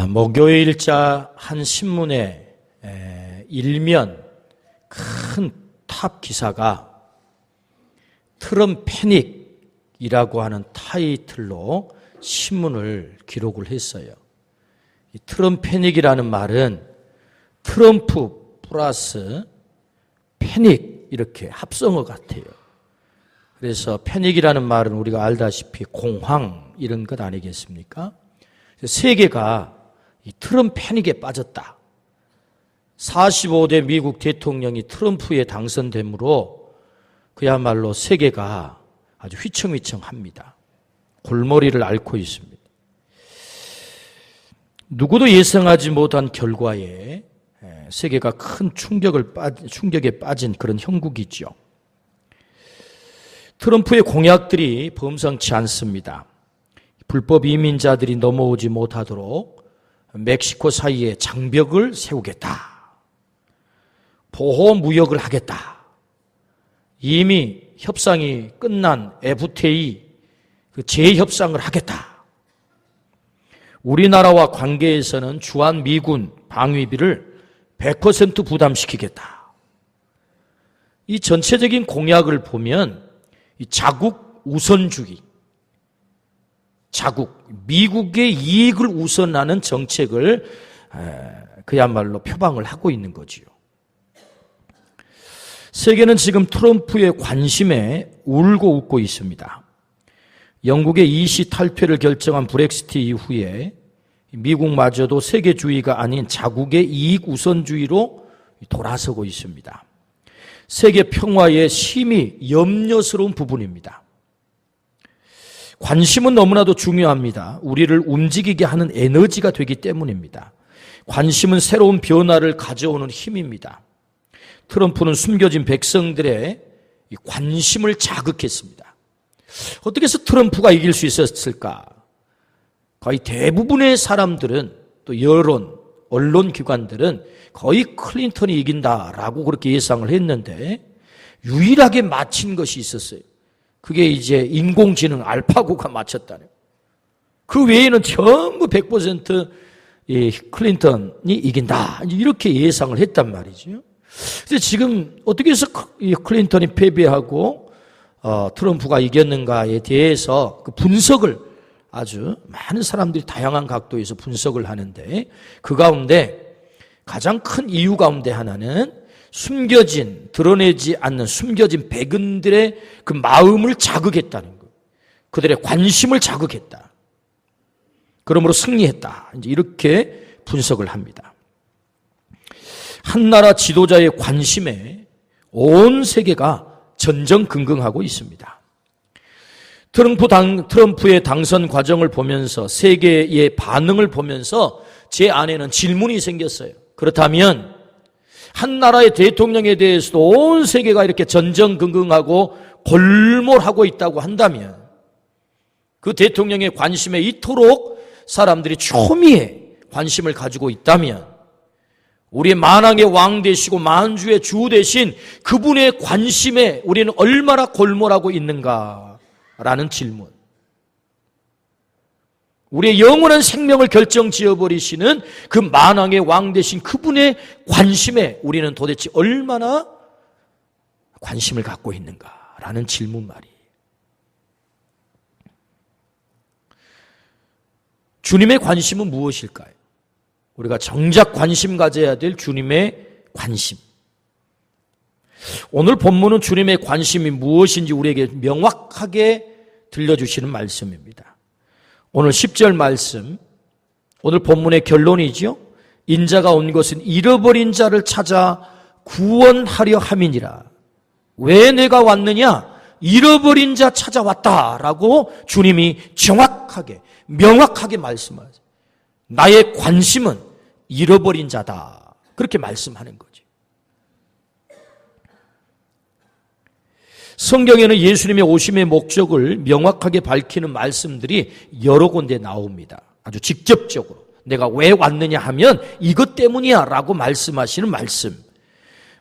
목요일자 한 신문의 일면 큰 탑 기사가 트럼프 패닉이라고 하는 타이틀로 신문을 기록을 했어요. 이 트럼프 패닉이라는 말은 트럼프 플러스 패닉 이렇게 합성어 같아요. 그래서 패닉이라는 말은 우리가 알다시피 공황 이런 것 아니겠습니까? 세계가 이 트럼프 패닉에 빠졌다. 45대 미국 대통령이 트럼프에 당선되므로 그야말로 세계가 아주 휘청휘청합니다. 골머리를 앓고 있습니다. 누구도 예상하지 못한 결과에 세계가 큰 충격에 빠진 그런 형국이죠. 트럼프의 공약들이 범상치 않습니다. 불법 이민자들이 넘어오지 못하도록 멕시코 사이에 장벽을 세우겠다. 보호무역을 하겠다. 이미 협상이 끝난 FTA 재협상을 하겠다. 우리나라와 관계에서는 주한미군 방위비를 100% 부담시키겠다. 이 전체적인 공약을 보면 이 자국 우선주의, 미국의 이익을 우선하는 정책을 그야말로 표방을 하고 있는 거지요. 세계는 지금 트럼프의 관심에 울고 웃고 있습니다. 영국의 이시 탈퇴를 결정한 브렉시트 이후에 미국마저도 세계주의가 아닌 자국의 이익 우선주의로 돌아서고 있습니다. 세계 평화에 심히 염려스러운 부분입니다. 관심은 너무나도 중요합니다. 우리를 움직이게 하는 에너지가 되기 때문입니다. 관심은 새로운 변화를 가져오는 힘입니다. 트럼프는 숨겨진 백성들의 관심을 자극했습니다. 어떻게 해서 트럼프가 이길 수 있었을까? 거의 대부분의 사람들은 또 여론, 언론기관들은 거의 클린턴이 이긴다라고 그렇게 예상을 했는데 유일하게 맞힌 것이 있었어요. 그게 이제 인공지능 알파고가 맞췄다네요. 그 외에는 전부 100% 클린턴이 이긴다. 이렇게 예상을 했단 말이죠. 근데 지금 어떻게 해서 클린턴이 패배하고 트럼프가 이겼는가에 대해서 그 분석을 아주 많은 사람들이 다양한 각도에서 분석을 하는데 그 가운데 가장 큰 이유 가운데 하나는 드러내지 않는 숨겨진 백인들의 그 마음을 자극했다는 것. 그들의 관심을 자극했다. 그러므로 승리했다. 이제 이렇게 분석을 합니다. 한 나라 지도자의 관심에 온 세계가 전전긍긍하고 있습니다. 트럼프의 당선 과정을 보면서 세계의 반응을 보면서 제 안에는 질문이 생겼어요. 그렇다면 한 나라의 대통령에 대해서도 온 세계가 이렇게 전전긍긍하고 골몰하고 있다고 한다면 그 대통령의 관심에 이토록 사람들이 초미의 관심을 가지고 있다면 우리의 만왕의 왕 되시고 만주의 주 되신 그분의 관심에 우리는 얼마나 골몰하고 있는가라는 질문. 우리의 영원한 생명을 결정지어버리시는 그 만왕의 왕 되신 그분의 관심에 우리는 도대체 얼마나 관심을 갖고 있는가라는 질문 말이에요. 주님의 관심은 무엇일까요? 우리가 정작 관심 가져야 될 주님의 관심. 오늘 본문은 주님의 관심이 무엇인지 우리에게 명확하게 들려주시는 말씀입니다. 오늘 10절 말씀, 오늘 본문의 결론이죠. 인자가 온 것은 잃어버린 자를 찾아 구원하려 함이니라. 왜 내가 왔느냐? 잃어버린 자 찾아왔다라고 주님이 정확하게, 명확하게 말씀하세요. 나의 관심은 잃어버린 자다. 그렇게 말씀하는 거죠. 성경에는 예수님의 오심의 목적을 명확하게 밝히는 말씀들이 여러 군데 나옵니다. 아주 직접적으로. 내가 왜 왔느냐 하면 이것 때문이야 라고 말씀하시는 말씀.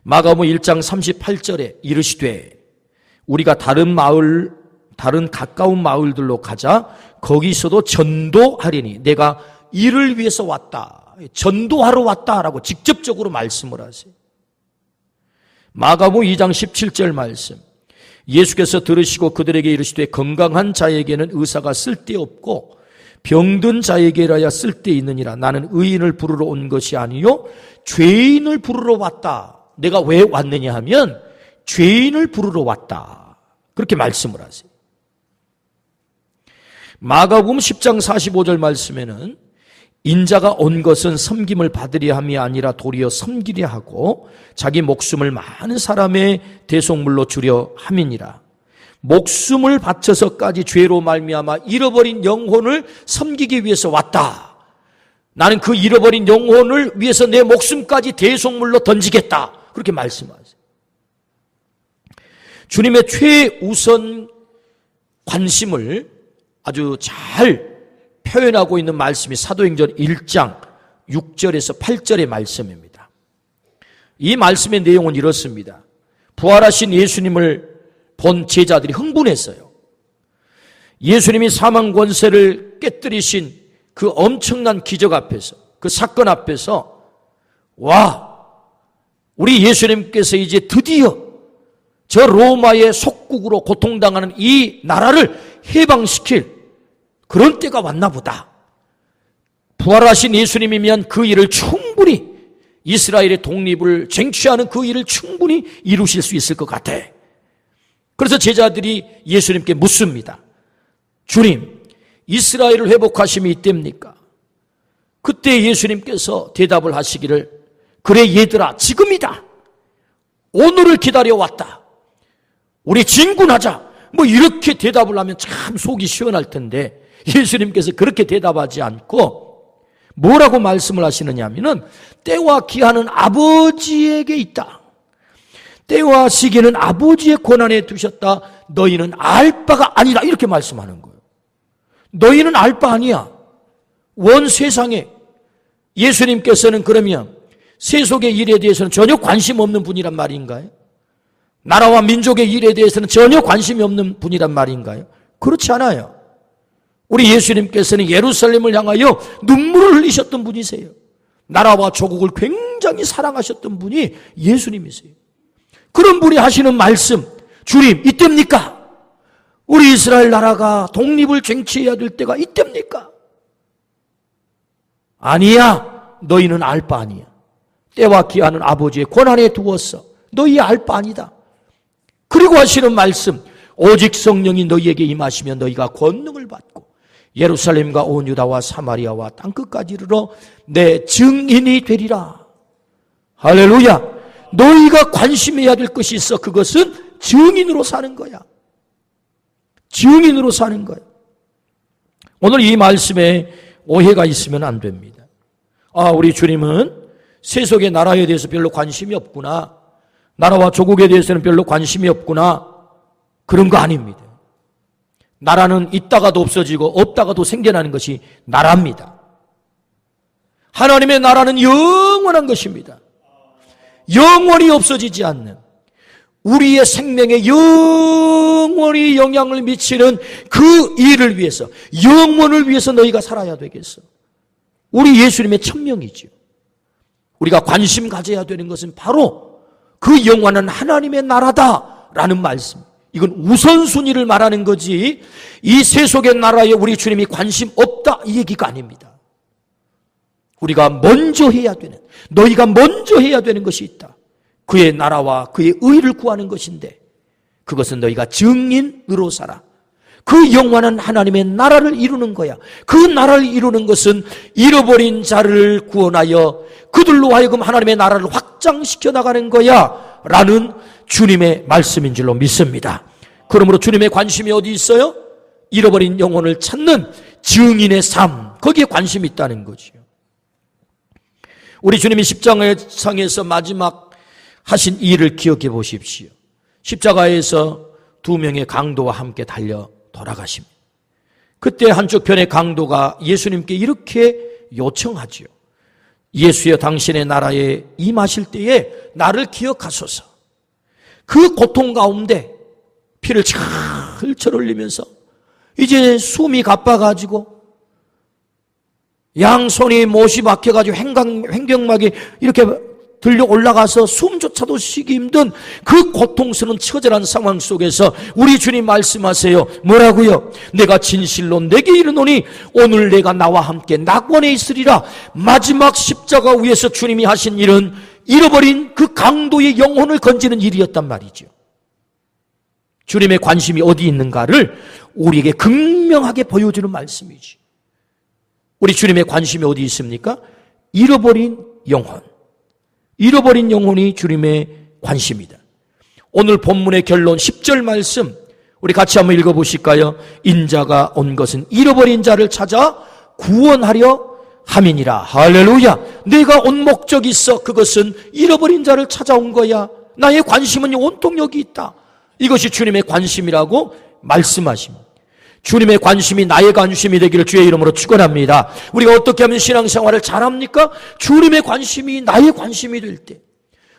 마가복음 1장 38절에 이르시되 우리가 다른 가까운 마을들로 가자 거기서도 전도하리니 내가 이를 위해서 왔다. 전도하러 왔다라고 직접적으로 말씀을 하세요. 마가복음 2장 17절 말씀. 예수께서 들으시고 그들에게 이르시되 건강한 자에게는 의사가 쓸데없고 병든 자에게라야 쓸데있느니라. 나는 의인을 부르러 온 것이 아니요 죄인을 부르러 왔다. 내가 왜 왔느냐 하면 죄인을 부르러 왔다. 그렇게 말씀을 하세요. 마가복음 10장 45절 말씀에는 인자가 온 것은 섬김을 받으려 함이 아니라 도리어 섬기려 하고 자기 목숨을 많은 사람의 대속물로 주려 함이니라. 목숨을 바쳐서까지 죄로 말미암아 잃어버린 영혼을 섬기기 위해서 왔다. 나는 그 잃어버린 영혼을 위해서 내 목숨까지 대속물로 던지겠다. 그렇게 말씀하세요. 주님의 최우선 관심을 아주 잘 표현하고 있는 말씀이 사도행전 1장 6절에서 8절의 말씀입니다. 이 말씀의 내용은 이렇습니다. 부활하신 예수님을 본 제자들이 흥분했어요. 예수님이 사망 권세를 깨뜨리신 그 엄청난 기적 앞에서, 그 사건 앞에서, 와, 우리 예수님께서 이제 드디어 저 로마의 속국으로 고통당하는 이 나라를 해방시킬 그런 때가 왔나 보다. 부활하신 예수님이면 그 일을 충분히, 이스라엘의 독립을 쟁취하는 그 일을 충분히 이루실 수 있을 것 같아. 그래서 제자들이 예수님께 묻습니다. 주님, 이스라엘을 회복하심이 이때입니까? 그때 예수님께서 대답을 하시기를, 그래 얘들아, 지금이다. 오늘을 기다려왔다. 우리 진군하자. 뭐 이렇게 대답을 하면 참 속이 시원할 텐데 예수님께서 그렇게 대답하지 않고 뭐라고 말씀을 하시느냐 하면은 때와 기한은 아버지에게 있다. 때와 시기는 아버지의 권한에 두셨다. 너희는 알 바가 아니라. 이렇게 말씀하는 거예요. 너희는 알 바 아니야. 원 세상에 예수님께서는 그러면 세속의 일에 대해서는 전혀 관심 없는 분이란 말인가요? 나라와 민족의 일에 대해서는 전혀 관심이 없는 분이란 말인가요? 그렇지 않아요. 우리 예수님께서는 예루살렘을 향하여 눈물을 흘리셨던 분이세요. 나라와 조국을 굉장히 사랑하셨던 분이 예수님이세요. 그런 분이 하시는 말씀, 주님, 이때입니까? 우리 이스라엘 나라가 독립을 쟁취해야 될 때가 이때입니까? 아니야. 너희는 알 바 아니야. 때와 기한은 아버지의 권한에 두었어. 너희 알 바 아니다. 그리고 하시는 말씀, 오직 성령이 너희에게 임하시면 너희가 권능을 받고 예루살렘과 온 유다와 사마리아와 땅끝까지 이르러 내 증인이 되리라. 할렐루야. 너희가 관심해야 될 것이 있어. 그것은 증인으로 사는 거야. 증인으로 사는 거야. 오늘 이 말씀에 오해가 있으면 안 됩니다. 아, 우리 주님은 세속의 나라에 대해서 별로 관심이 없구나. 나라와 조국에 대해서는 별로 관심이 없구나. 그런 거 아닙니다. 나라는 있다가도 없어지고 없다가도 생겨나는 것이 나라입니다. 하나님의 나라는 영원한 것입니다. 영원히 없어지지 않는, 우리의 생명에 영원히 영향을 미치는 그 일을 위해서, 영원을 위해서 너희가 살아야 되겠어. 우리 예수님의 천명이죠. 우리가 관심 가져야 되는 것은 바로 그 영원한 하나님의 나라다라는 말씀. 이건 우선순위를 말하는 거지 이 세속의 나라에 우리 주님이 관심 없다 이 얘기가 아닙니다. 우리가 먼저 해야 되는, 너희가 먼저 해야 되는 것이 있다. 그의 나라와 그의 의를 구하는 것인데 그것은 너희가 증인으로 살아. 그 영원한 하나님의 나라를 이루는 거야. 그 나라를 이루는 것은 잃어버린 자를 구원하여 그들로 하여금 하나님의 나라를 확장시켜 나가는 거야 라는 주님의 말씀인 줄로 믿습니다. 그러므로 주님의 관심이 어디 있어요? 잃어버린 영혼을 찾는 증인의 삶, 거기에 관심이 있다는 거죠. 우리 주님이 십자가상에서 마지막 하신 일을 기억해 보십시오. 십자가에서 두 명의 강도와 함께 달려 돌아가십니다. 그때 한쪽 편의 강도가 예수님께 이렇게 요청하지요. 예수여, 당신의 나라에 임하실 때에 나를 기억하소서. 그 고통 가운데 피를 철철 흘리면서 이제 숨이 가빠가지고 양손이 못이 박혀가지고 횡격막이 이렇게 들려 올라가서 숨조차도 쉬기 힘든 그 고통스러운 처절한 상황 속에서 우리 주님 말씀하세요. 뭐라고요? 내가 진실로 내게 이르노니 오늘 내가 나와 함께 낙원에 있으리라. 마지막 십자가 위에서 주님이 하신 일은 잃어버린 그 강도의 영혼을 건지는 일이었단 말이죠. 주님의 관심이 어디 있는가를 우리에게 극명하게 보여주는 말씀이지. 우리 주님의 관심이 어디 있습니까? 잃어버린 영혼. 잃어버린 영혼이 주님의 관심이다. 오늘 본문의 결론 10절 말씀 우리 같이 한번 읽어보실까요? 인자가 온 것은 잃어버린 자를 찾아 구원하려 함이니라. 할렐루야. 내가 온 목적이 있어. 그것은 잃어버린 자를 찾아온 거야. 나의 관심은 온통 여기 있다. 이것이 주님의 관심이라고 말씀하십니다. 주님의 관심이 나의 관심이 되기를 주의 이름으로 축원합니다. 우리가 어떻게 하면 신앙생활을 잘합니까? 주님의 관심이 나의 관심이 될 때.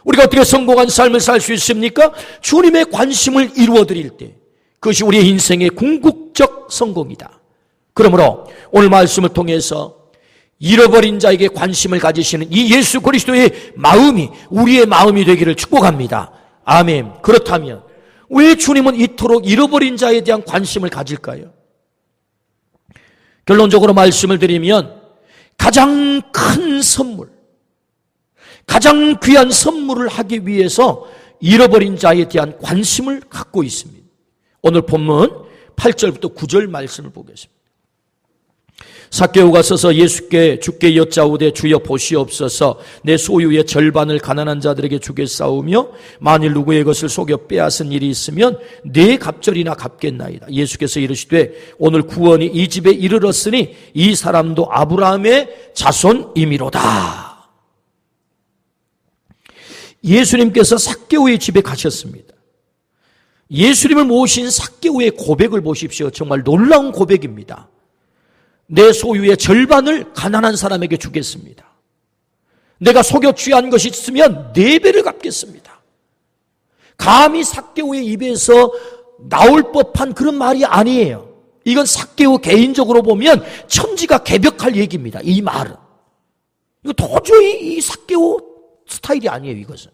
우리가 어떻게 성공한 삶을 살 수 있습니까? 주님의 관심을 이루어드릴 때. 그것이 우리의 인생의 궁극적 성공이다. 그러므로 오늘 말씀을 통해서 잃어버린 자에게 관심을 가지시는 이 예수 그리스도의 마음이 우리의 마음이 되기를 축복합니다. 아멘. 그렇다면 왜 주님은 이토록 잃어버린 자에 대한 관심을 가질까요? 결론적으로 말씀을 드리면 가장 큰 선물, 가장 귀한 선물을 하기 위해서 잃어버린 자에 대한 관심을 갖고 있습니다. 오늘 본문 8절부터 9절 말씀을 보겠습니다. 삭개오가 서서 예수께 주께 여짜오되 주여 보시옵소서 내 소유의 절반을 가난한 자들에게 주겠사오며 만일 누구의 것을 속여 빼앗은 일이 있으면 네 갑절이나 갚겠나이다. 예수께서 이르시되 오늘 구원이 이 집에 이르렀으니 이 사람도 아브라함의 자손이미로다. 예수님께서 삭개오의 집에 가셨습니다. 예수님을 모신 삭개오의 고백을 보십시오. 정말 놀라운 고백입니다. 내 소유의 절반을 가난한 사람에게 주겠습니다. 내가 속여 취한 것이 있으면 4배를 갚겠습니다. 감히 삭개오의 입에서 나올 법한 그런 말이 아니에요. 이건 삭개오 개인적으로 보면 천지가 개벽할 얘기입니다. 이 말은. 이거 도저히 이 삭개오 스타일이 아니에요. 이것은.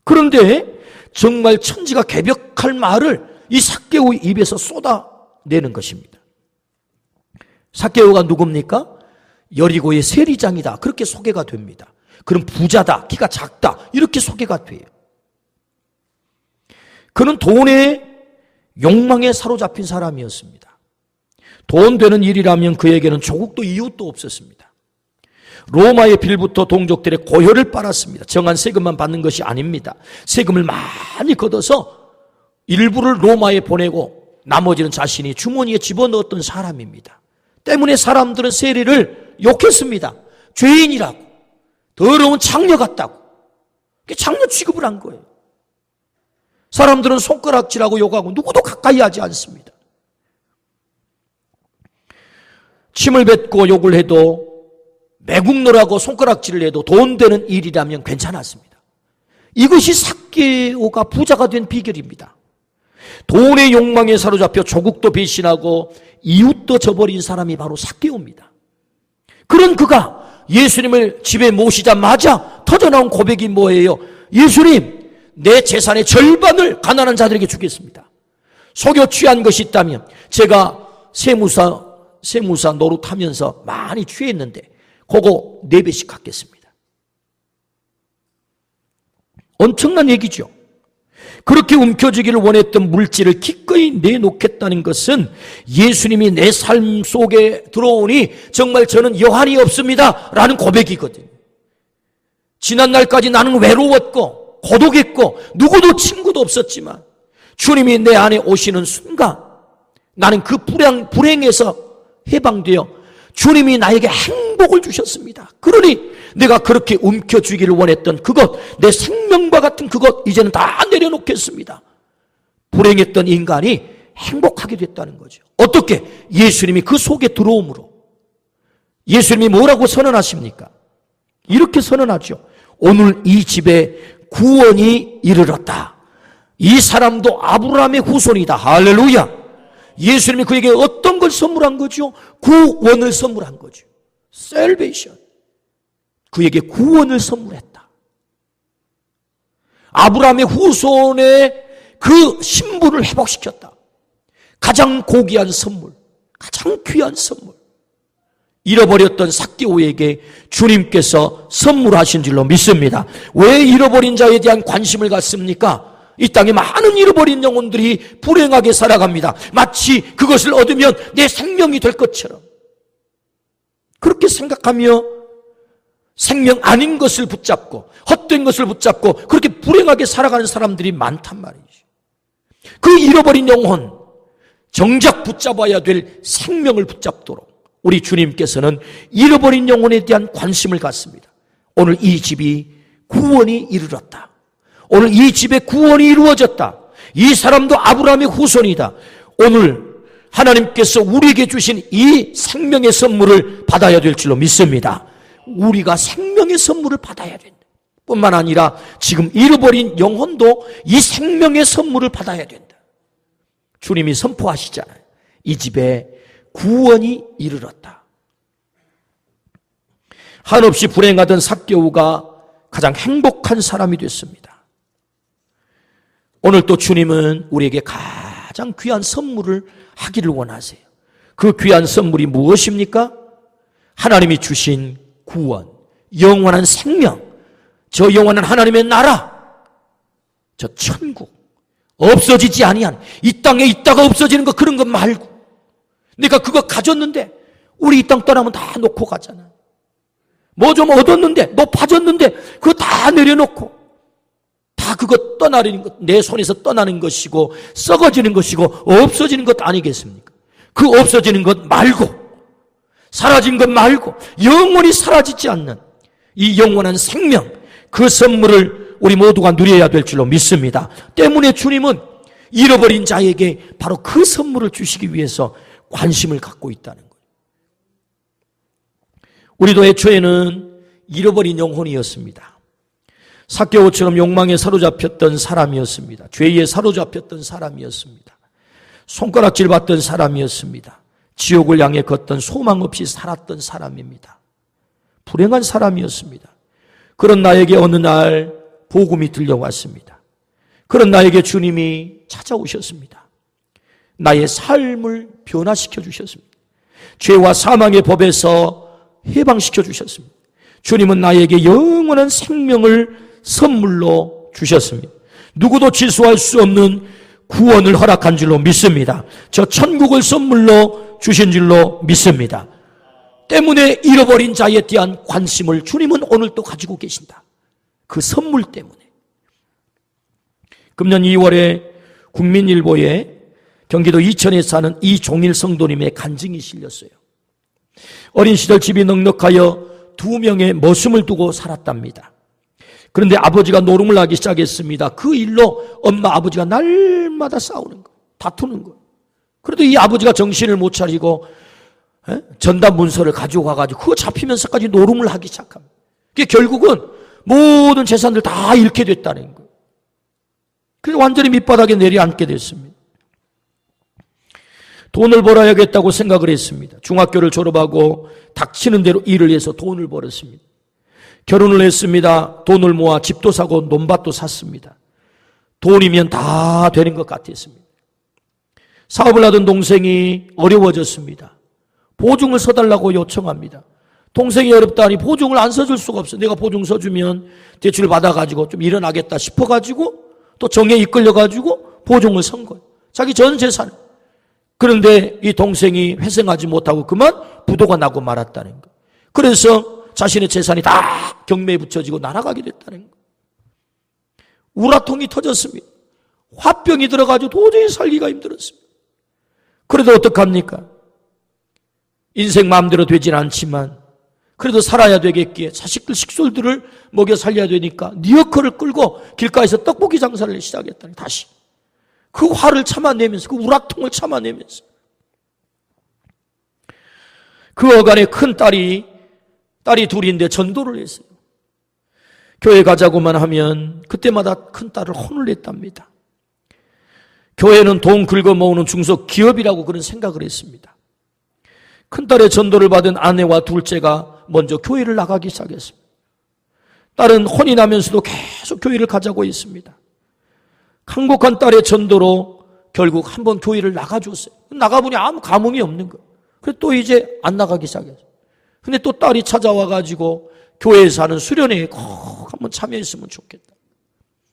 그런데 정말 천지가 개벽할 말을 이 삭개오의 입에서 쏟아내는 것입니다. 삭개오가 누굽니까? 여리고의 세리장이다. 그렇게 소개가 됩니다. 그럼 부자다. 키가 작다. 이렇게 소개가 돼요. 그는 돈의 욕망에 사로잡힌 사람이었습니다. 돈 되는 일이라면 그에게는 조국도 이웃도 없었습니다. 로마의 빌부터 동족들의 고혈을 빨았습니다. 정한 세금만 받는 것이 아닙니다. 세금을 많이 걷어서 일부를 로마에 보내고 나머지는 자신이 주머니에 집어넣었던 사람입니다. 때문에 사람들은 세리를 욕했습니다. 죄인이라고. 더러운 창녀 같다고. 창녀 취급을 한 거예요. 사람들은 손가락질하고 욕하고 누구도 가까이 하지 않습니다. 침을 뱉고 욕을 해도 매국노라고 손가락질을 해도 돈 되는 일이라면 괜찮았습니다. 이것이 삭개오가 부자가 된 비결입니다. 돈의 욕망에 사로잡혀 조국도 배신하고 이웃도 저버린 사람이 바로 삭개오입니다. 그런 그가 예수님을 집에 모시자마자 터져나온 고백이 뭐예요? 예수님, 내 재산의 절반을 가난한 자들에게 주겠습니다. 속여 취한 것이 있다면 제가 세무사 노릇하면서 많이 취했는데 그거 4배씩 갚겠습니다. 엄청난 얘기죠. 그렇게 움켜쥐기를 원했던 물질을 기꺼이 내놓겠다는 것은 예수님이 내 삶 속에 들어오니 정말 저는 여한이 없습니다 라는 고백이거든요. 지난날까지 나는 외로웠고 고독했고 누구도 친구도 없었지만 주님이 내 안에 오시는 순간 나는 그 불행에서 해방되어 주님이 나에게 행복을 주셨습니다. 그러니 내가 그렇게 움켜쥐기를 원했던 그것, 내 생명과 같은 그것 이제는 다 내려놓겠습니다. 불행했던 인간이 행복하게 됐다는 거죠. 어떻게? 예수님이 그 속에 들어옴으로. 예수님이 뭐라고 선언하십니까? 이렇게 선언하죠. 오늘 이 집에 구원이 이르렀다. 이 사람도 아브라함의 후손이다. 할렐루야. 예수님이 그에게 어떤 걸 선물한 거죠? 구원을 선물한 거죠. salvation. 그에게 구원을 선물했다. 아브라함의 후손의 그 신분을 회복시켰다. 가장 고귀한 선물, 가장 귀한 선물. 잃어버렸던 삭개오에게 주님께서 선물하신 줄로 믿습니다. 왜 잃어버린 자에 대한 관심을 갖습니까? 이 땅에 많은 잃어버린 영혼들이 불행하게 살아갑니다. 마치 그것을 얻으면 내 생명이 될 것처럼. 그렇게 생각하며 생명 아닌 것을 붙잡고 헛된 것을 붙잡고 그렇게 불행하게 살아가는 사람들이 많단 말이죠. 그 잃어버린 영혼, 정작 붙잡아야 될 생명을 붙잡도록 우리 주님께서는 잃어버린 영혼에 대한 관심을 갖습니다. 오늘 이 집이 구원이 이르렀다. 오늘 이 집에 구원이 이루어졌다. 이 사람도 아브라함의 후손이다. 오늘 하나님께서 우리에게 주신 이 생명의 선물을 받아야 될 줄로 믿습니다. 우리가 생명의 선물을 받아야 된다. 뿐만 아니라 지금 잃어버린 영혼도 이 생명의 선물을 받아야 된다. 주님이 선포하시잖아요. 이 집에 구원이 이르렀다. 한없이 불행하던 삭개오가 가장 행복한 사람이 됐습니다. 오늘 또 주님은 우리에게 가장 귀한 선물을 하기를 원하세요. 그 귀한 선물이 무엇입니까? 하나님이 주신 구원, 영원한 생명, 저 영원한 하나님의 나라, 저 천국, 없어지지 아니한 이 땅에 있다가 없어지는 거 그런 것 말고 내가 그거 가졌는데 우리 이 땅 떠나면 다 놓고 가잖아. 뭐 좀 얻었는데 높아졌는데 그거 다 내려놓고 다 그거 떠나는 것, 내 손에서 떠나는 것이고 썩어지는 것이고 없어지는 것 아니겠습니까? 그 없어지는 것 말고 사라진 것 말고 영원히 사라지지 않는 이 영원한 생명, 그 선물을 우리 모두가 누려야 될 줄로 믿습니다. 때문에 주님은 잃어버린 자에게 바로 그 선물을 주시기 위해서 관심을 갖고 있다는 거예요. 우리도 애초에는 잃어버린 영혼이었습니다. 삭개오처럼 욕망에 사로잡혔던 사람이었습니다. 죄에 사로잡혔던 사람이었습니다. 손가락질 받던 사람이었습니다. 지옥을 향해 걷던 소망 없이 살았던 사람입니다. 불행한 사람이었습니다. 그런 나에게 어느 날 복음이 들려왔습니다. 그런 나에게 주님이 찾아오셨습니다. 나의 삶을 변화시켜 주셨습니다. 죄와 사망의 법에서 해방시켜 주셨습니다. 주님은 나에게 영원한 생명을 선물로 주셨습니다. 누구도 취소할 수 없는 구원을 허락한 줄로 믿습니다. 저 천국을 선물로 주신 줄로 믿습니다. 때문에 잃어버린 자에 대한 관심을 주님은 오늘 또 가지고 계신다. 그 선물 때문에. 금년 2월에 국민일보에 경기도 이천에 사는 이종일 성도님의 간증이 실렸어요. 어린 시절 집이 넉넉하여 2명의 머슴을 두고 살았답니다. 그런데 아버지가 노름을 하기 시작했습니다. 그 일로 엄마 아버지가 날마다 싸우는 거예요. 다투는 거예요. 그래도 이 아버지가 정신을 못 차리고 전담 문서를 가지고 가가지고 그거 잡히면서까지 노름을 하기 시작합니다. 그게 결국은 모든 재산들 다 잃게 됐다는 거예요. 그래서 완전히 밑바닥에 내려앉게 됐습니다. 돈을 벌어야겠다고 생각을 했습니다. 중학교를 졸업하고 닥치는 대로 일을 해서 돈을 벌었습니다. 결혼을 했습니다. 돈을 모아 집도 사고 논밭도 샀습니다. 돈이면 다 되는 것 같았습니다. 사업을 하던 동생이 어려워졌습니다. 보증을 서달라고 요청합니다. 동생이 어렵다니 보증을 안 서줄 수가 없어요. 내가 보증 서주면 대출 받아가지고 좀 일어나겠다 싶어가지고 또 정에 이끌려가지고 보증을 선 거예요. 자기 전 재산을. 그런데 이 동생이 회생하지 못하고 그만 부도가 나고 말았다는 거예요. 그래서 자신의 재산이 다 경매에 붙여지고 날아가게 됐다는 거예요. 우라통이 터졌습니다. 화병이 들어가지고 도저히 살기가 힘들었습니다. 그래도 어떡합니까? 인생 마음대로 되진 않지만 그래도 살아야 되겠기에 자식들 식솔들을 먹여 살려야 되니까 리어커를 끌고 길가에서 떡볶이 장사를 시작했다니 다시. 그 화를 참아내면서 그 우라통을 참아내면서 그 어간에 큰 딸이 둘인데 전도를 했어요. 교회 가자고만 하면 그때마다 큰 딸을 혼을 냈답니다. 교회는 돈 긁어 모으는 중소기업이라고 그런 생각을 했습니다. 큰딸의 전도를 받은 아내와 둘째가 먼저 교회를 나가기 시작했습니다. 딸은 혼이 나면서도 계속 교회를 가자고 했습니다. 행복한 딸의 전도로 결국 한번 교회를 나가줬어요. 나가보니 아무 감흥이 없는 거예요. 그래서 또 이제 안 나가기 시작했어요. 근데 또 딸이 찾아와가지고 교회에서 하는 수련회에 꼭 한번 참여했으면 좋겠다.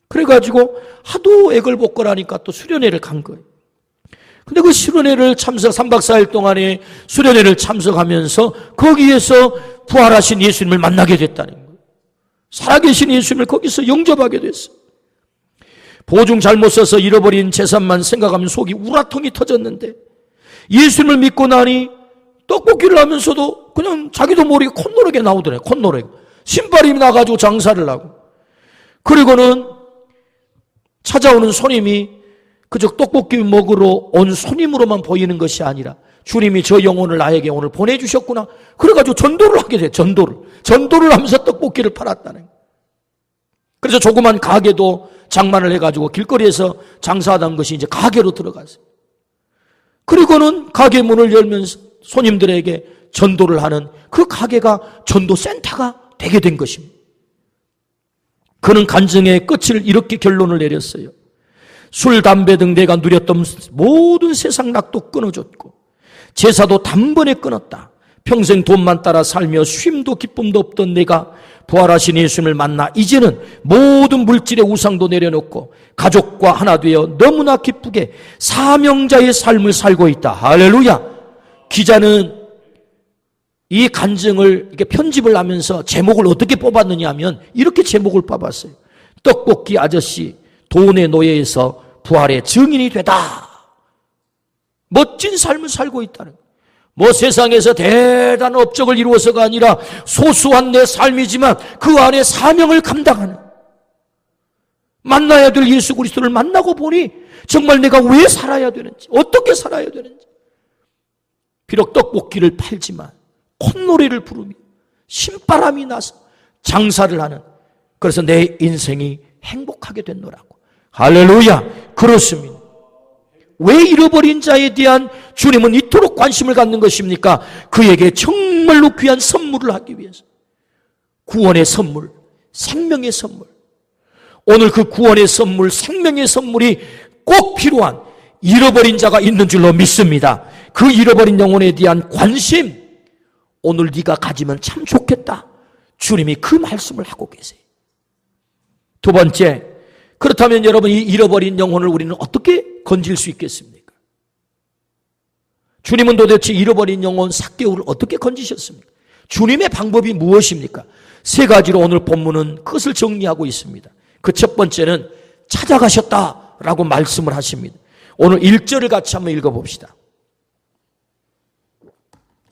그래가지고 하도 애걸 복걸하니까 또 수련회를 간 거예요. 근데 그 수련회를 3박 4일 동안에 수련회를 참석하면서 거기에서 부활하신 예수님을 만나게 됐다는 거예요. 살아계신 예수님을 거기서 영접하게 됐어요. 보증 잘못 써서 잃어버린 재산만 생각하면 속이 우라통이 터졌는데 예수님을 믿고 나니 떡볶이를 하면서도 그냥 자기도 모르게 콧노래가 나오더래요. 콧노래가. 신발이 나가지고 장사를 하고. 그리고는 찾아오는 손님이 그저 떡볶이 먹으러 온 손님으로만 보이는 것이 아니라 주님이 저 영혼을 나에게 오늘 보내주셨구나. 그래가지고 전도를 하게 돼요. 전도를 하면서 떡볶이를 팔았다는 거예요. 그래서 조그만 가게도 장만을 해가지고 길거리에서 장사하던 것이 이제 가게로 들어갔어요. 그리고는 가게 문을 열면서 손님들에게 전도를 하는 그 가게가 전도센터가 되게 된 것입니다. 그는 간증의 끝을 이렇게 결론을 내렸어요. 술, 담배 등 내가 누렸던 모든 세상 낙도 끊어줬고 제사도 단번에 끊었다. 평생 돈만 따라 살며 쉼도 기쁨도 없던 내가 부활하신 예수님을 만나 이제는 모든 물질의 우상도 내려놓고 가족과 하나 되어 너무나 기쁘게 사명자의 삶을 살고 있다. 할렐루야. 기자는 이 간증을 이렇게 편집을 하면서 제목을 어떻게 뽑았느냐 하면 이렇게 제목을 뽑았어요. 떡볶이 아저씨 돈의 노예에서 부활의 증인이 되다. 멋진 삶을 살고 있다는 거예요. 뭐 세상에서 대단한 업적을 이루어서가 아니라 소소한 내 삶이지만 그 안에 사명을 감당하는, 만나야 될 예수 그리스도를 만나고 보니 정말 내가 왜 살아야 되는지, 어떻게 살아야 되는지, 비록 떡볶이를 팔지만 콧노래를 부르며 신바람이 나서 장사를 하는, 그래서 내 인생이 행복하게 됐노라고. 할렐루야. 그렇습니다. 왜 잃어버린 자에 대한 주님은 이토록 관심을 갖는 것입니까? 그에게 정말로 귀한 선물을 하기 위해서. 구원의 선물, 생명의 선물. 오늘 그 구원의 선물, 생명의 선물이 꼭 필요한 잃어버린 자가 있는 줄로 믿습니다. 그 잃어버린 영혼에 대한 관심, 오늘 네가 가지면 참 좋겠다. 주님이 그 말씀을 하고 계세요. 두 번째, 그렇다면 여러분, 이 잃어버린 영혼을 우리는 어떻게 건질 수 있겠습니까? 주님은 도대체 잃어버린 영혼 삭개오를 어떻게 건지셨습니까? 주님의 방법이 무엇입니까? 세 가지로 오늘 본문은 그것을 정리하고 있습니다. 그 첫 번째는 찾아가셨다라고 말씀을 하십니다. 오늘 1절을 같이 한번 읽어봅시다.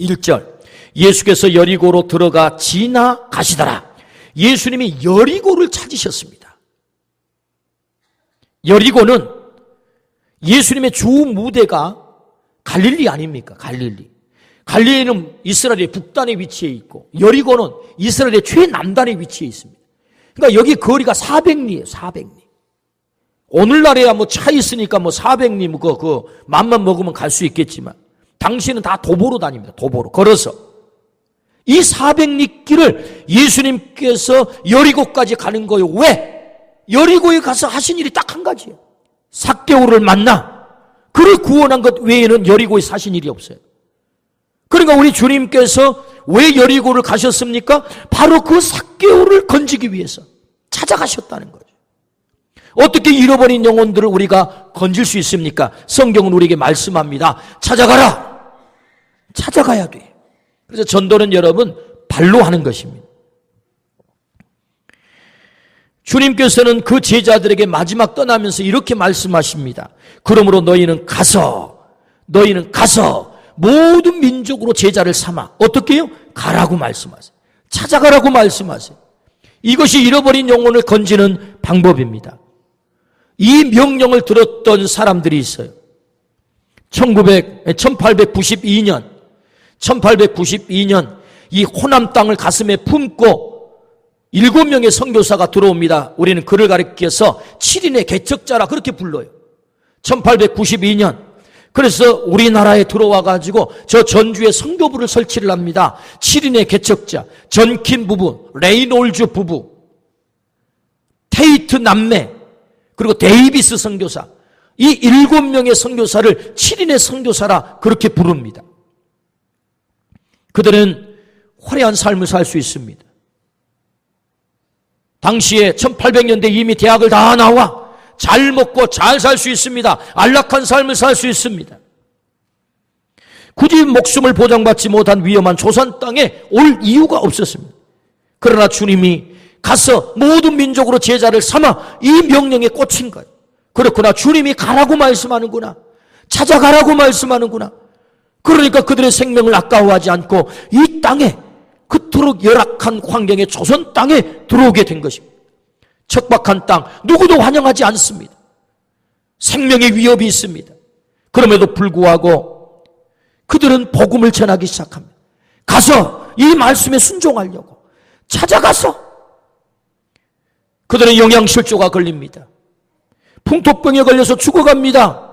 1절, 예수께서 여리고로 들어가 지나가시더라. 예수님이 여리고를 찾으셨습니다. 여리고는 예수님의 주 무대가 갈릴리 아닙니까? 갈릴리. 갈릴리는 이스라엘의 북단에 위치해 있고 여리고는 이스라엘의 최남단에 위치해 있습니다. 그러니까 여기 거리가 400리예요. 400리. 오늘날에야 뭐 차 있으니까 뭐 400리 그 맘만 먹으면 갈 수 있겠지만 당시에는 다 도보로 다닙니다. 도보로 걸어서. 이 400리 길을 예수님께서 여리고까지 가는 거예요. 왜? 여리고에 가서 하신 일이 딱 한 가지예요. 삭개오를 만나 그를 구원한 것 외에는 여리고에 사신 일이 없어요. 그러니까 우리 주님께서 왜 여리고를 가셨습니까? 바로 그 삭개오를 건지기 위해서 찾아가셨다는 거죠. 어떻게 잃어버린 영혼들을 우리가 건질 수 있습니까? 성경은 우리에게 말씀합니다. 찾아가라. 찾아가야 돼. 그래서 전도는 여러분 발로 하는 것입니다. 주님께서는 그 제자들에게 마지막 떠나면서 이렇게 말씀하십니다. 그러므로 너희는 가서 모든 민족으로 제자를 삼아. 어떻게 해요? 가라고 말씀하세요. 찾아가라고 말씀하세요. 이것이 잃어버린 영혼을 건지는 방법입니다. 이 명령을 들었던 사람들이 있어요. 1892년 이 호남 땅을 가슴에 품고 7명의 선교사가 들어옵니다. 우리는 그를 가리켜서 7인의 개척자라 그렇게 불러요. 1892년 그래서 우리나라에 들어와 가지고 저 전주에 선교부를 설치를 합니다. 7인의 개척자, 전킨 부부, 레이놀즈 부부, 테이트 남매, 그리고 데이비스 선교사, 이 7명의 선교사를 7인의 선교사라 그렇게 부릅니다. 그들은 화려한 삶을 살 수 있습니다. 당시에 1800년대 이미 대학을 다 나와 잘 먹고 잘 살 수 있습니다. 안락한 삶을 살 수 있습니다. 굳이 목숨을 보장받지 못한 위험한 조선 땅에 올 이유가 없었습니다. 그러나 주님이 가서 모든 민족으로 제자를 삼아 이 명령에 꽂힌 거예요. 그렇구나, 주님이 가라고 말씀하는구나, 찾아가라고 말씀하는구나. 그러니까 그들의 생명을 아까워하지 않고 이 땅에, 그토록 열악한 환경의 조선 땅에 들어오게 된 것입니다. 척박한 땅, 누구도 환영하지 않습니다. 생명의 위협이 있습니다. 그럼에도 불구하고 그들은 복음을 전하기 시작합니다. 가서 이 말씀에 순종하려고 찾아가서 그들은 영양실조가 걸립니다. 풍토병에 걸려서 죽어갑니다.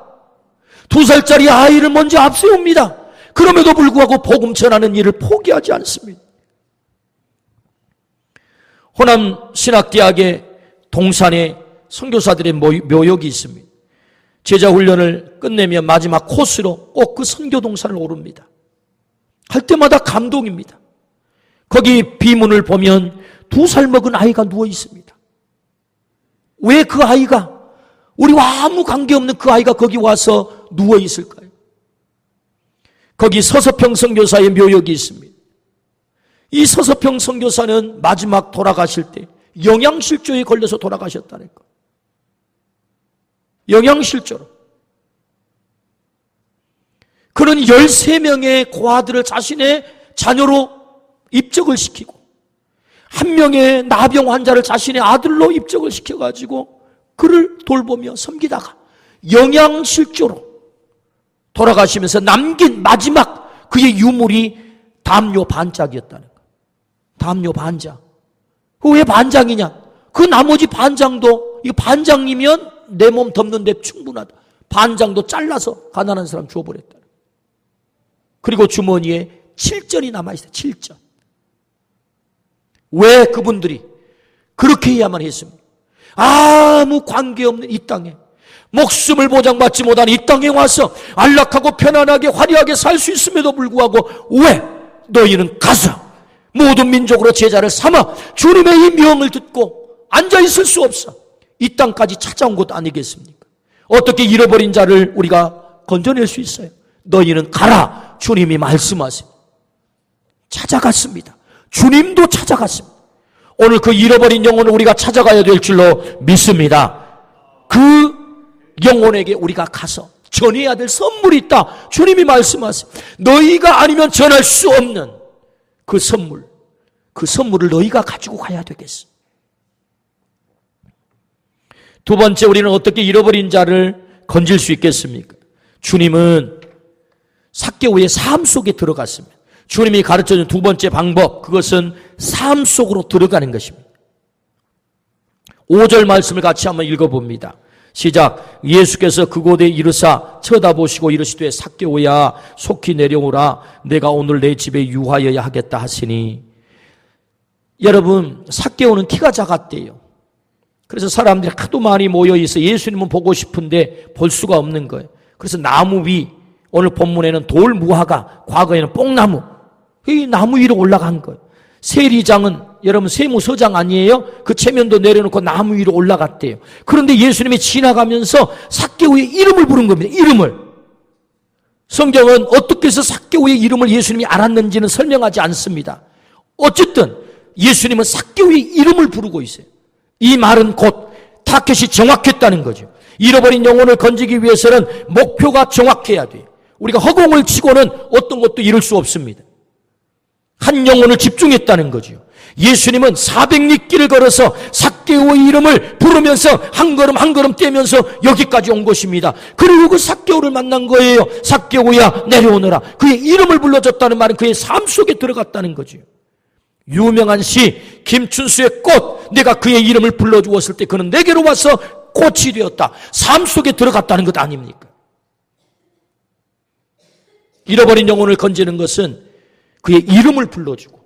2살짜리 아이를 먼저 앞세웁니다. 그럼에도 불구하고 복음 전하는 일을 포기하지 않습니다. 호남 신학대학의 동산에 선교사들의 묘역이 있습니다. 제자 훈련을 끝내면 마지막 코스로 꼭 그 선교 동산을 오릅니다. 할 때마다 감동입니다. 거기 비문을 보면 2살 먹은 아이가 누워 있습니다. 왜 그 아이가, 우리와 아무 관계없는 그 아이가 거기 와서 누워 있을까요? 거기 서서평 선교사의 묘역이 있습니다. 이 서서평 선교사는 마지막 돌아가실 때 영양실조에 걸려서 돌아가셨다는 거. 영양실조로. 그는 13명의 고아들을 자신의 자녀로 입적을 시키고 한 명의 나병 환자를 자신의 아들로 입적을 시켜가지고 그를 돌보며 섬기다가 영양실조로 돌아가시면서 남긴 마지막 그의 유물이 담요 반짝이었다는 거예요. 담요 반장. 왜 반장이냐? 그 나머지 반장도, 이거 반장이면 내 몸 덮는데 충분하다. 반장도 잘라서 가난한 사람 주어버렸다. 그리고 주머니에 7전이 남아있어요. 7전. 왜 그분들이 그렇게 해야만 했습니까? 아무 관계없는 이 땅에, 목숨을 보장받지 못한 이 땅에 와서 안락하고 편안하게 화려하게 살 수 있음에도 불구하고 왜 너희는 가서 모든 민족으로 제자를 삼아 주님의 이 명을 듣고 앉아있을 수 없어. 이 땅까지 찾아온 것 아니겠습니까? 어떻게 잃어버린 자를 우리가 건져낼 수 있어요? 너희는 가라. 주님이 말씀하세요. 찾아갔습니다. 주님도 찾아갔습니다. 오늘 그 잃어버린 영혼을 우리가 찾아가야 될 줄로 믿습니다. 그 영혼에게 우리가 가서 전해야 될 선물이 있다. 주님이 말씀하세요. 너희가 아니면 전할 수 없는 그 선물을 너희가 가지고 가야 되겠어. 두 번째, 우리는 어떻게 잃어버린 자를 건질 수 있겠습니까? 주님은 삭개오의 삶 속에 들어갔습니다. 주님이 가르쳐준 두 번째 방법, 그것은 삶 속으로 들어가는 것입니다. 5절 말씀을 같이 한번 읽어봅니다. 시작. 예수께서 그곳에 이르사 쳐다보시고 이르시되 삭개오야 속히 내려오라. 내가 오늘 내 집에 유하여야 하겠다 하시니. 여러분, 삭개오는 키가 작았대요. 그래서 사람들이 하도 많이 모여있어 예수님은 보고 싶은데 볼 수가 없는 거예요. 그래서 나무 위, 오늘 본문에는 돌무화과, 과거에는 뽕나무, 이 나무 위로 올라간 거예요. 세리장은 여러분 세무서장 아니에요? 그 체면도 내려놓고 나무 위로 올라갔대요. 그런데 예수님이 지나가면서 삭개오의 이름을 부른 겁니다. 이름을. 성경은 어떻게 해서 삭개오의 이름을 예수님이 알았는지는 설명하지 않습니다. 어쨌든 예수님은 삭개오의 이름을 부르고 있어요. 이 말은 곧 타켓이 정확했다는 거죠. 잃어버린 영혼을 건지기 위해서는 목표가 정확해야 돼요. 우리가 허공을 치고는 어떤 것도 이룰 수 없습니다. 한 영혼을 집중했다는 거죠. 예수님은 400리 길을 걸어서 삭개오의 이름을 부르면서 한 걸음 한 걸음 떼면서 여기까지 온 것입니다. 그리고 그 삭개오를 만난 거예요. 삭개오야 내려오너라. 그의 이름을 불러줬다는 말은 그의 삶 속에 들어갔다는 거죠. 유명한 시 김춘수의 꽃, 내가 그의 이름을 불러주었을 때 그는 내게로 와서 꽃이 되었다. 삶 속에 들어갔다는 것 아닙니까? 잃어버린 영혼을 건지는 것은 그의 이름을 불러주고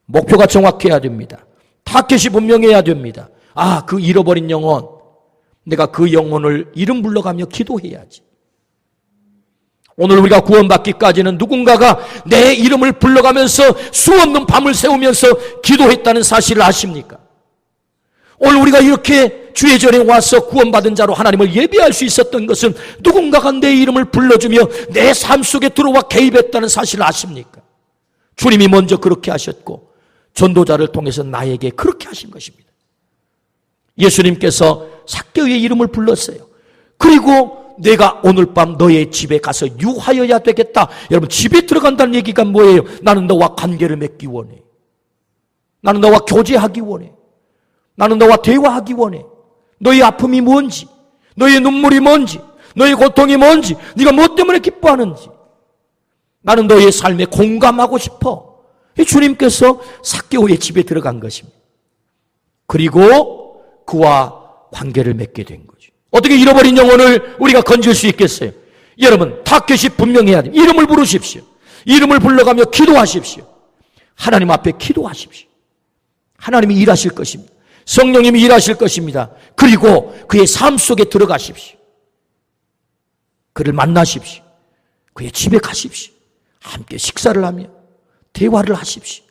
목표가 정확해야 됩니다. 타겟이 분명해야 됩니다. 아, 그 잃어버린 영혼, 내가 그 영혼을 이름 불러가며 기도해야지. 오늘 우리가 구원받기까지는 누군가가 내 이름을 불러가면서 수없는 밤을 새우면서 기도했다는 사실을 아십니까? 오늘 우리가 이렇게 주의 전에 와서 구원받은 자로 하나님을 예배할 수 있었던 것은 누군가가 내 이름을 불러주며 내 삶 속에 들어와 개입했다는 사실을 아십니까? 주님이 먼저 그렇게 하셨고 전도자를 통해서 나에게 그렇게 하신 것입니다. 예수님께서 삭개오의 이름을 불렀어요. 그리고 내가 오늘 밤 너의 집에 가서 유하여야 되겠다. 여러분, 집에 들어간다는 얘기가 뭐예요? 나는 너와 관계를 맺기 원해. 나는 너와 교제하기 원해. 나는 너와 대화하기 원해. 너의 아픔이 뭔지, 너의 눈물이 뭔지, 너의 고통이 뭔지, 네가 뭐 때문에 기뻐하는지, 나는 너의 삶에 공감하고 싶어. 주님께서 삭개오의 집에 들어간 것입니다. 그리고 그와 관계를 맺게 된 거죠. 어떻게 잃어버린 영혼을 우리가 건질 수 있겠어요? 여러분, 타겟이 분명해야 돼요. 이름을 부르십시오. 이름을 불러가며 기도하십시오. 하나님 앞에 기도하십시오. 하나님이 일하실 것입니다. 성령님이 일하실 것입니다. 그리고 그의 삶 속에 들어가십시오. 그를 만나십시오. 그의 집에 가십시오. 함께 식사를 하며 대화를 하십시오.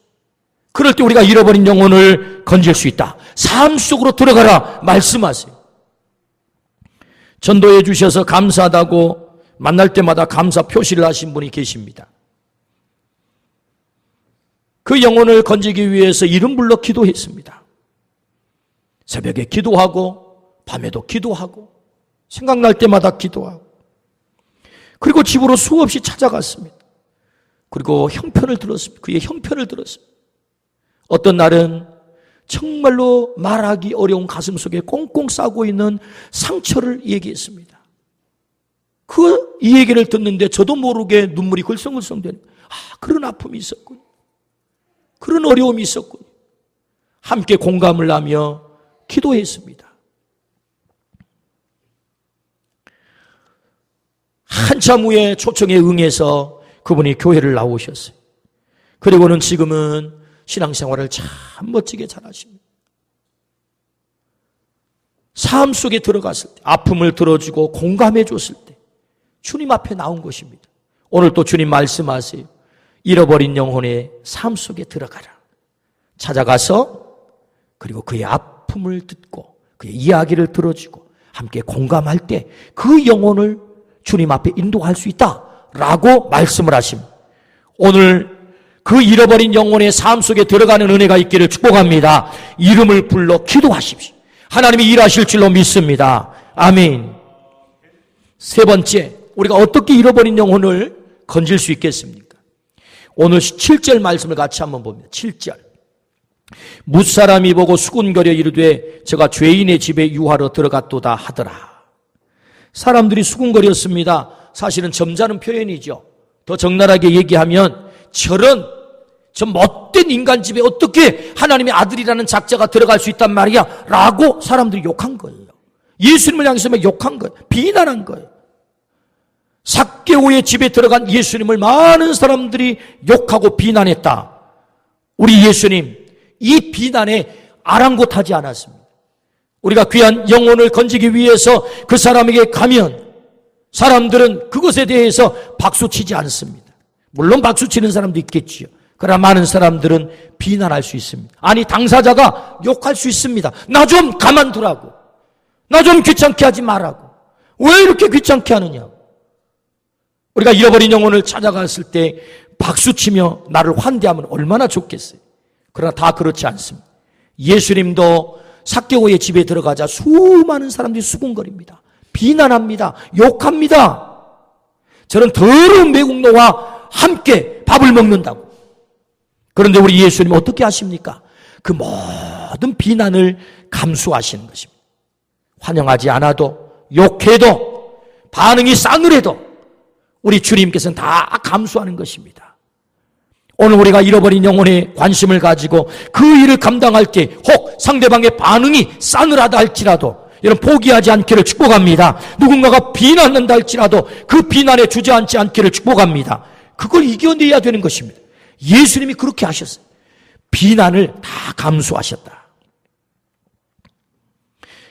그럴 때 우리가 잃어버린 영혼을 건질 수 있다. 삶 속으로 들어가라 말씀하세요. 전도해 주셔서 감사하다고 만날 때마다 감사 표시를 하신 분이 계십니다. 그 영혼을 건지기 위해서 이름 불러 기도했습니다. 새벽에 기도하고 밤에도 기도하고 생각날 때마다 기도하고, 그리고 집으로 수없이 찾아갔습니다. 그리고 형편을 들었습니다. 그의 형편을 들었습니다. 어떤 날은 정말로 말하기 어려운 가슴 속에 꽁꽁 싸고 있는 상처를 얘기했습니다. 이 얘기를 듣는데 저도 모르게 눈물이 글썽글썽 되는, 그런 아픔이 있었군요. 그런 어려움이 있었군요. 함께 공감을 하며 기도했습니다. 한참 후에 초청에 응해서 그분이 교회를 나오셨어요. 그리고는 지금은 신앙생활을 참 멋지게 잘하십니다. 삶 속에 들어갔을 때, 아픔을 들어주고 공감해 줬을 때 주님 앞에 나온 것입니다. 오늘 또 주님 말씀하세요. 잃어버린 영혼의 삶 속에 들어가라. 찾아가서 그리고 그의 아픔을 듣고 그의 이야기를 들어주고 함께 공감할 때 그 영혼을 주님 앞에 인도할 수 있다라고 말씀을 하십니다. 오늘 그 잃어버린 영혼의 삶 속에 들어가는 은혜가 있기를 축복합니다. 이름을 불러 기도하십시오. 하나님이 일하실 줄로 믿습니다. 아멘. 세 번째, 우리가 어떻게 잃어버린 영혼을 건질 수 있겠습니까? 오늘 7절 말씀을 같이 한번 봅니다. 7절. 뭇사람이 보고 수군거려 이르되 저가 죄인의 집에 유하러 들어갔도다 하더라. 사람들이 수군거렸습니다. 사실은 점잖은 표현이죠. 더 적나라하게 얘기하면 저 못된 인간 집에 어떻게 하나님의 아들이라는 작자가 들어갈 수 있단 말이야 라고 사람들이 욕한 거예요. 예수님을 향해서 욕한 거예요. 비난한 거예요. 삭개오의 집에 들어간 예수님을 많은 사람들이 욕하고 비난했다. 우리 예수님 이 비난에 아랑곳하지 않았습니다. 우리가 귀한 영혼을 건지기 위해서 그 사람에게 가면 사람들은 그것에 대해서 박수치지 않습니다. 물론 박수치는 사람도 있겠지요. 그러나 많은 사람들은 비난할 수 있습니다. 아니, 당사자가 욕할 수 있습니다. 나 좀 가만두라고, 나 좀 귀찮게 하지 말라고, 왜 이렇게 귀찮게 하느냐고. 우리가 잃어버린 영혼을 찾아갔을 때 박수치며 나를 환대하면 얼마나 좋겠어요. 그러나 다 그렇지 않습니다. 예수님도 삭개오의 집에 들어가자 수많은 사람들이 수군거립니다. 비난합니다. 욕합니다. 저는 더러운 매국노와 함께 밥을 먹는다고. 그런데 우리 예수님 어떻게 하십니까? 그 모든 비난을 감수하시는 것입니다. 환영하지 않아도, 욕해도, 반응이 싸늘해도 우리 주님께서는 다 감수하는 것입니다. 오늘 우리가 잃어버린 영혼에 관심을 가지고 그 일을 감당할 때 혹 상대방의 반응이 싸늘하다 할지라도 여러분 포기하지 않기를 축복합니다. 누군가가 비난한다 할지라도 그 비난에 주저앉지 않기를 축복합니다. 그걸 이겨내야 되는 것입니다. 예수님이 그렇게 하셨어요. 비난을 다 감수하셨다.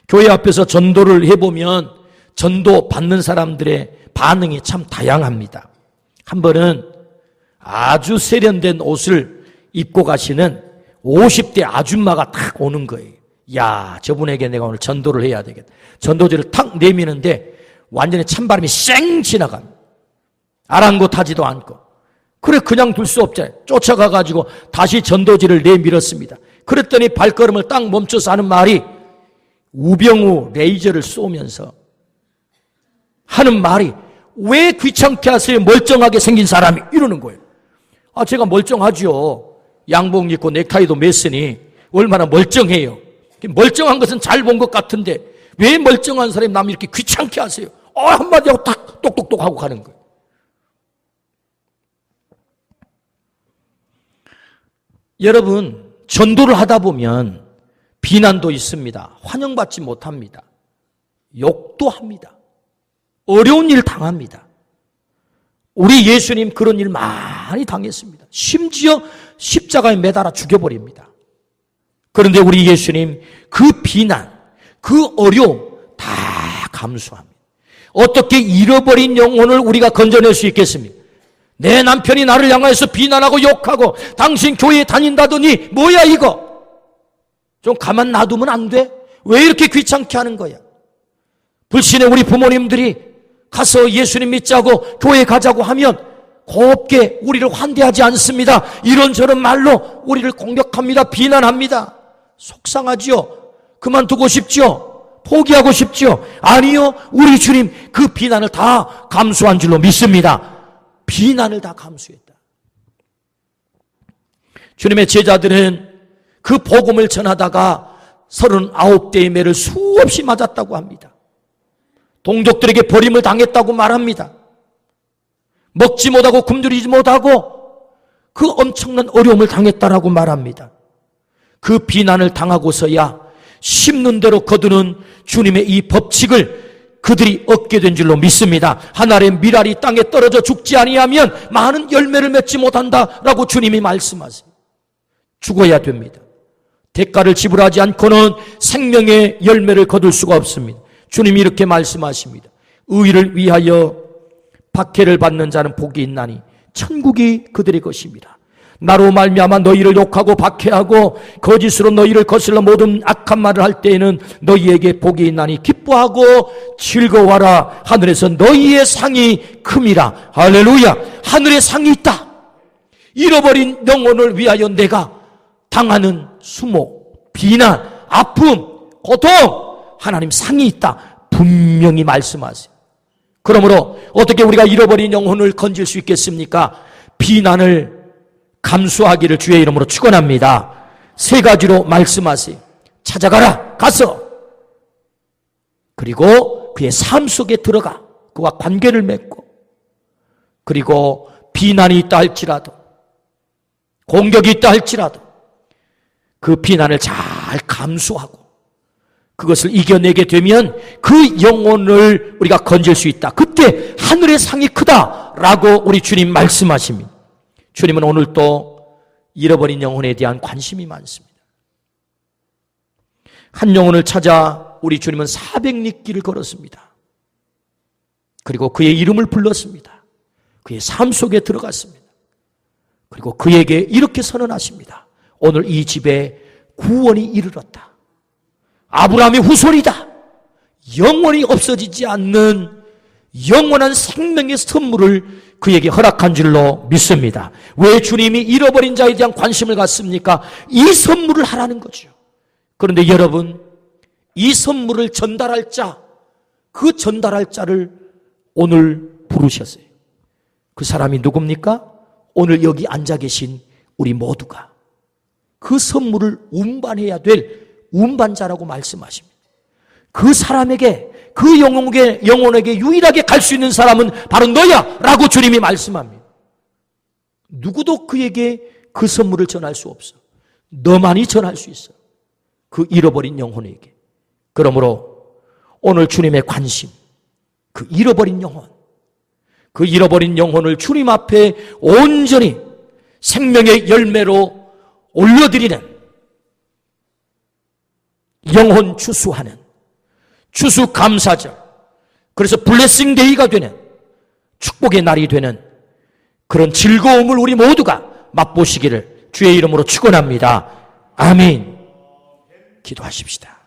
교회 앞에서 전도를 해보면 전도 받는 사람들의 반응이 참 다양합니다. 한 번은 아주 세련된 옷을 입고 가시는 50대 아줌마가 탁 오는 거예요. 야, 저분에게 내가 오늘 전도를 해야 되겠다. 전도지를 탁 내미는데 완전히 찬바람이 쌩 지나갑니다. 아랑곳하지도 않고. 그래, 그냥 둘 수 없잖아요. 쫓아가가지고 다시 전도지를 내밀었습니다. 그랬더니 발걸음을 딱 멈춰서 하는 말이, 우병우 레이저를 쏘면서 하는 말이, 왜 귀찮게 하세요? 멀쩡하게 생긴 사람이. 이러는 거예요. 아, 제가 멀쩡하죠. 양복 입고 넥타이도 맸으니 얼마나 멀쩡해요. 멀쩡한 것은 잘 본 것 같은데 왜 멀쩡한 사람이 남 이렇게 귀찮게 하세요? 한마디 하고 딱 똑똑똑 하고 가는 거예요. 여러분, 전도를 하다 보면 비난도 있습니다. 환영받지 못합니다. 욕도 합니다. 어려운 일 당합니다. 우리 예수님 그런 일 많이 당했습니다. 심지어 십자가에 매달아 죽여버립니다. 그런데 우리 예수님 그 비난, 그 어려움 다 감수합니다. 어떻게 잃어버린 영혼을 우리가 건져낼 수 있겠습니까? 내 남편이 나를 향해서 비난하고 욕하고 당신 교회에 다닌다더니 뭐야 이거? 좀 가만 놔두면 안 돼? 왜 이렇게 귀찮게 하는 거야? 불신의 우리 부모님들이 가서 예수님 믿자고 교회 가자고 하면 곱게 우리를 환대하지 않습니다. 이런저런 말로 우리를 공격합니다. 비난합니다. 속상하지요? 그만두고 싶지요? 포기하고 싶지요? 아니요. 우리 주님 그 비난을 다 감수한 줄로 믿습니다. 비난을 다 감수했다. 주님의 제자들은 그 복음을 전하다가 39대의 매를 수없이 맞았다고 합니다. 동족들에게 버림을 당했다고 말합니다. 먹지 못하고 굶주리지 못하고 그 엄청난 어려움을 당했다라고 말합니다. 그 비난을 당하고서야 심는 대로 거두는 주님의 이 법칙을 그들이 얻게 된 줄로 믿습니다. 한 알의 밀알이 땅에 떨어져 죽지 아니하면 많은 열매를 맺지 못한다라고 주님이 말씀하세요. 죽어야 됩니다. 대가를 지불하지 않고는 생명의 열매를 거둘 수가 없습니다. 주님이 이렇게 말씀하십니다. 의를 위하여 박해를 받는 자는 복이 있나니 천국이 그들의 것입니다. 나로 말미암아 너희를 욕하고 박해하고 거짓으로 너희를 거슬러 모든 악한 말을 할 때에는 너희에게 복이 있나니 기뻐하고 즐거워하라. 하늘에서 너희의 상이 큼이라. 할렐루야. 하늘에 상이 있다. 잃어버린 영혼을 위하여 내가 당하는 수목, 비난, 아픔, 고통, 하나님 상이 있다. 분명히 말씀하세요. 그러므로 어떻게 우리가 잃어버린 영혼을 건질 수 있겠습니까? 비난을 감수하기를 주의 이름으로 축원합니다. 세 가지로 말씀하세요. 찾아가라. 가서. 그리고 그의 삶 속에 들어가 그와 관계를 맺고, 그리고 비난이 있다 할지라도, 공격이 있다 할지라도 그 비난을 잘 감수하고 그것을 이겨내게 되면 그 영혼을 우리가 건질 수 있다. 그때 하늘의 상이 크다라고 우리 주님 말씀하십니다. 주님은 오늘 또 잃어버린 영혼에 대한 관심이 많습니다. 한 영혼을 찾아 우리 주님은 400리길을 걸었습니다. 그리고 그의 이름을 불렀습니다. 그의 삶 속에 들어갔습니다. 그리고 그에게 이렇게 선언하십니다. 오늘 이 집에 구원이 이르렀다. 아브라함의 후손이다. 영원히 없어지지 않는 영원한 생명의 선물을 그에게 허락한 줄로 믿습니다. 왜 주님이 잃어버린 자에 대한 관심을 갖습니까? 이 선물을 하라는 거죠. 그런데 여러분, 이 선물을 전달할 자, 그 전달할 자를 오늘 부르셨어요. 그 사람이 누굽니까? 오늘 여기 앉아 계신 우리 모두가 그 선물을 운반해야 될 운반자라고 말씀하십니다. 그 사람에게, 그 영혼에게 유일하게 갈 수 있는 사람은 바로 너야! 라고 주님이 말씀합니다. 누구도 그에게 그 선물을 전할 수 없어. 너만이 전할 수 있어. 그 잃어버린 영혼에게. 그러므로 오늘 주님의 관심, 그 잃어버린 영혼, 그 잃어버린 영혼을 주님 앞에 온전히 생명의 열매로 올려드리는, 영혼 추수하는 추수감사절, 그래서 블레싱 데이가 되는, 축복의 날이 되는 그런 즐거움을 우리 모두가 맛보시기를 주의 이름으로 축원합니다. 아멘. 기도하십시다.